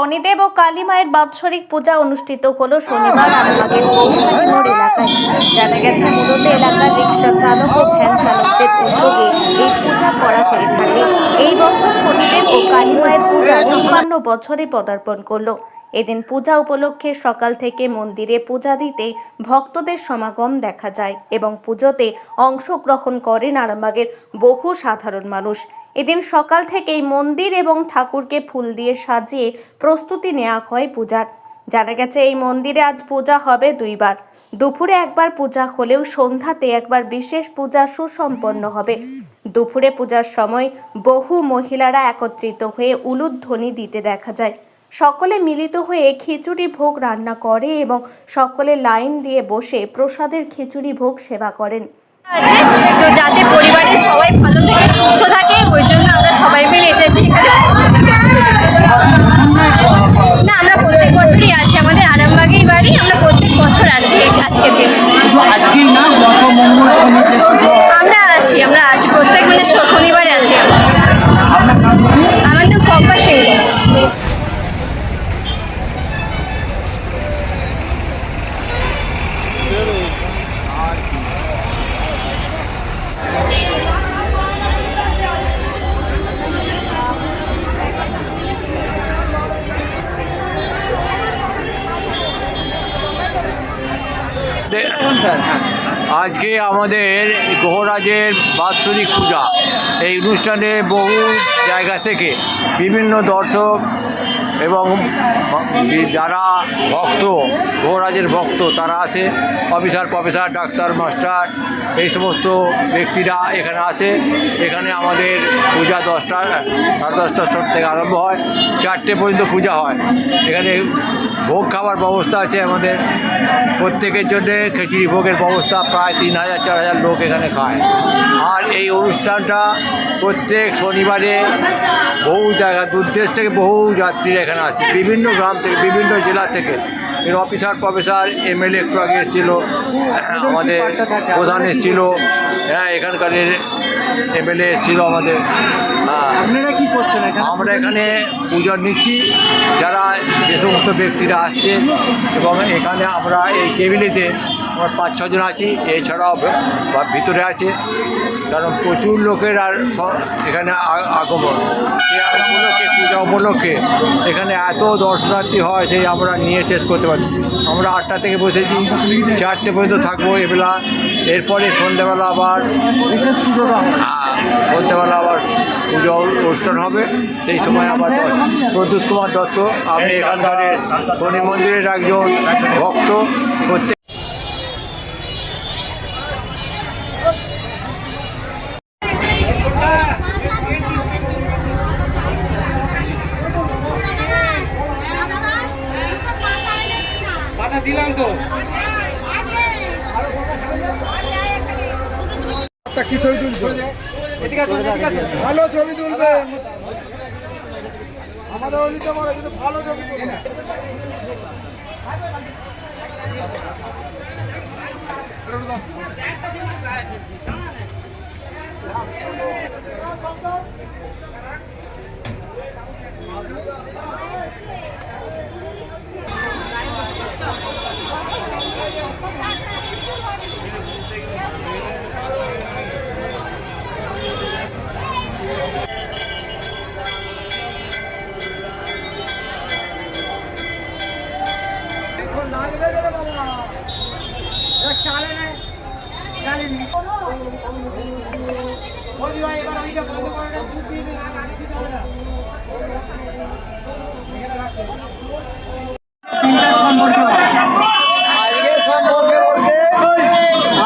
শনিদেব ও কালী মায়ের বাৎসরিক পূজা অনুষ্ঠিত হলো শনিবার আরামবাগের বহুহাটি মোড় এলাকায়। জানা গেছে মূলত এলাকার রিক্সা চালক ও ভ্যান চালকদের উদ্যোগে এই পূজা করা হয়ে থাকে। এই বছর শনিদেব ও কালী মায়ের পূজা ৫৩ বছরে পদার্পণ করলো। এদিন পূজা উপলক্ষে সকাল থেকে মন্দিরে পূজা দিতে ভক্তদের সমাগম দেখা যায় এবং পুজোতে অংশগ্রহণ করেন আরামবাগের বহু সাধারণ মানুষ। এদিন সকাল থেকেই মন্দির এবং ঠাকুরকে ফুল দিয়ে সাজিয়ে প্রস্তুতি নেওয়া হয় পূজার। জানা গেছে এই মন্দিরে আজ পূজা হবে দুইবার, দুপুরে একবার পূজা হলেও সন্ধ্যাতে একবার বিশেষ পূজা সুসম্পন্ন হবে। দুপুরে পূজার সময় বহু মহিলারা একত্রিত হয়ে উলুধ্বনি দিতে দেখা যায়। সকলে মিলিত হয়ে খিচুড়ি ভোগ রান্না করে এবং সকলে লাইন দিয়ে বসে প্রসাদের খিচুড়ি ভোগ সেবা করেন। তো যাতে পরিবারের সবাই ভালো থাকে, সুস্থ থাকে, ওই জন্য আমরা সবাই মিলে এসেছি। না, আমরা প্রত্যেক বছরই আসি, আমাদের আরামবাগেই বাড়ি, আমরা প্রত্যেক বছর আসি আজকের দিনে। আমরা আসি প্রত্যেক শনিবারে আসি। আমার নাম পম্পা সিং। আজকে আমাদের গ্রহরাজের বাৎসরিক পূজা। এই অনুষ্ঠানে বহু জায়গা থেকে বিভিন্ন দর্শক এবং যারা ভক্ত, গ্রহরাজের ভক্ত, তারা আসে। প্রফেসর, ডাক্তার, মাস্টার, এই সমস্ত ব্যক্তিরা এখানে আসে। এখানে আমাদের পূজা 10টা থেকে আরম্ভ হয়, 4টে পর্যন্ত পূজা হয়। এখানে ভোগ খাবার ব্যবস্থা আছে আমাদের প্রত্যেকের জন্যে। খিচুড়ি ভোগের ব্যবস্থা, প্রায় 3000-4000 লোক এখানে খায়। আর এই অনুষ্ঠানটা প্রত্যেক শনিবারে বহু জায়গা, দূরদেশ থেকে বহু যাত্রীরা এখানে আসে, বিভিন্ন গ্রাম থেকে, বিভিন্ন জেলা থেকে। এর প্রফেসর, এমএলএ একটু আগে এসেছিল, আমাদের প্রধান এসেছিল, এখানকার এমএলএ এসেছিল আমাদের। আপনারা কি করছেন? আমরা এখানে পূজা নিচ্ছি, যারা যে সমস্ত ব্যক্তিরা আসছে। এবং এখানে আমরা এই টেবিলেতে আমরা 5-6 জন আছি, এছাড়াও ভিতরে আছে, কারণ প্রচুর লোকের আর এখানে আগমন। পূজা উপলক্ষে এখানে এত দর্শনার্থী হয় যে আমরা নিয়ে শেষ করতে পারি। আমরা 8টা থেকে বসেছি, 4টে পর্যন্ত থাকবো এবেলা। এরপরে সন্ধ্যাবেলা আবার পুজো অনুষ্ঠান হবে। সেই সময় আবার প্রদ্যুৎ কুমার দত্ত, আপনি এখানকার শনি মন্দিরের একজন ভক্ত। প্রত্যেক দিলাম তো কি ছবি তুলছো? ভালো ছবি তুলবে, আমাদেরও নিতে পারো, কিন্তু ভালো ছবি তুলবে।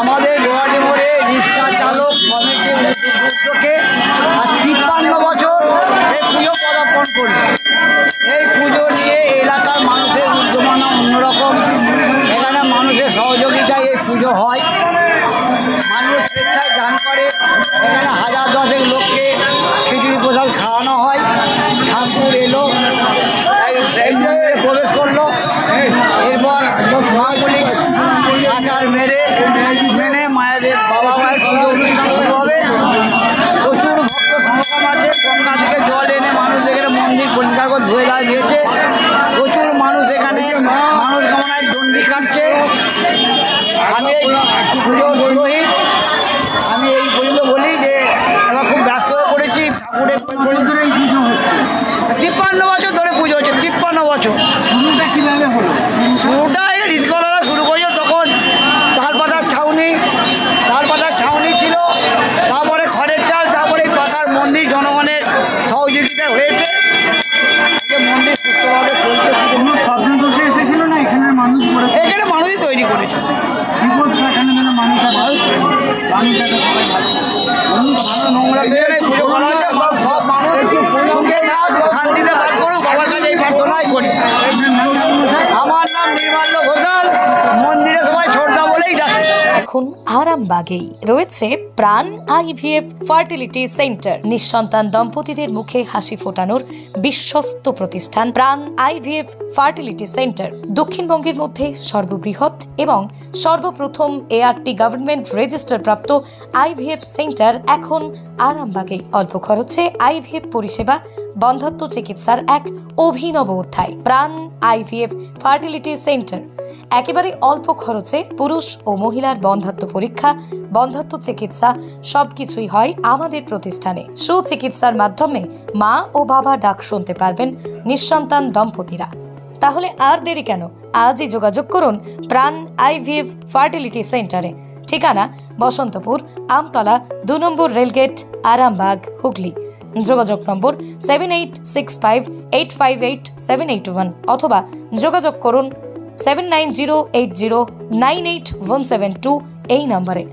আমাদের গোয়াটি মোড়ে রিক্সা চালক কমিটির উদ্যোগে আর 53 বছর এই পুজো পদার্পণ করি। এই পুজো নিয়ে এলাকার মানুষের উদ্যমনা অন্যরকম। এখানে মানুষের সহযোগিতায় এই পুজো হয়, মানুষ স্বেচ্ছায় দান করে। এখানে 1000-10 লোককে খিচুড়ি প্রসাদ খাওয়ানো হয়। ঠাকুর এলো, এই মন্দিরে প্রবেশ করলো, এরপর মাঙ্গলিক আচার মেনে মায়েদের মায়ের পুজো অনুষ্ঠান শুরু হবে। প্রচুর ভক্ত সমাগম আছে। গঙ্গা থেকে জল এনে মানুষ এখানে মন্দির পরিষ্কার করে ধুয়ে দিয়েছে। বছর। শুরুটা কিভাবে হলো? শুরুটা এই রিসকলারা শুরু করেছে তখন তালপাতার ছাউনি ছিল, তারপরে খড়ের চাল, তারপরে এই পাকার মন্দির জনগণের সহযোগিতা হয়েছে, যে মন্দির সুস্থভাবে চলছে। কোনো স্বপ্ন দোষে এসেছিল না এখানের মানুষ করে এখানে মানুষই তৈরি করেছে। বিপদ এখানে যেন মানুষ মানুষটাকে সবাই ভালো ভালো নোংরা করে পুজো করা হচ্ছে, সব মানুষ সুখে থাক, শান্তিতে বাস করুক, বাবার কাছে এই প্রার্থনাই করি। আমার নাম নির্মাল্য ঘোষাল, মন্দিরে সবাই ছোটদা বলেই ডাকে। এখন আরামবাগেই রয়েছে প্রাণ আইভিএফ ফার্টিলিটি সেন্টার। নিঃসন্তান দম্পতিদের মুখে হাসি ফোটানোর বিশ্বস্ত প্রতিষ্ঠান প্রাণ আইভিএফ ফার্টিলিটি সেন্টার দক্ষিণবঙ্গের মধ্যে সর্ববৃহৎ এবং সর্বপ্রথম এআরটি গভর্নমেন্ট রেজিস্টার প্রাপ্ত আইভিএফ সেন্টার এখন আরামবাগেই। অল্প খরচে আইভিএফ পরিষেবা, বন্ধ্যাত্ব চিকিৎসার এক অভিনব অধ্যায়। প্রাণ আইভিএফ ফার্টিলিটি সেন্টার একেবারে অল্প খরচে পুরুষ ও মহিলার বন্ধ্যাত্ব পরীক্ষা, বন্ধ্যাত্ব চিকিৎসা সবকিছুই হয় আমাদের প্রতিষ্ঠানে। সুচিকিৎসার মাধ্যমে মা ও বাবা ডাক শুনতে পারবেন নিঃসন্তান দম্পতিরা। তাহলে আর দেরি কেন? আজই যোগাযোগ করুন প্রাণ আইভিএফ ফার্টিলিটি সেন্টারে। ঠিকানা বসন্তপুর, আমতলা, 2 নম্বর রেলগেট, আরামবাগ, হুগলি। যোগাযোগ নম্বর 7865858781 অথবা যোগাযোগ করুন 7908098172 এই নম্বরে।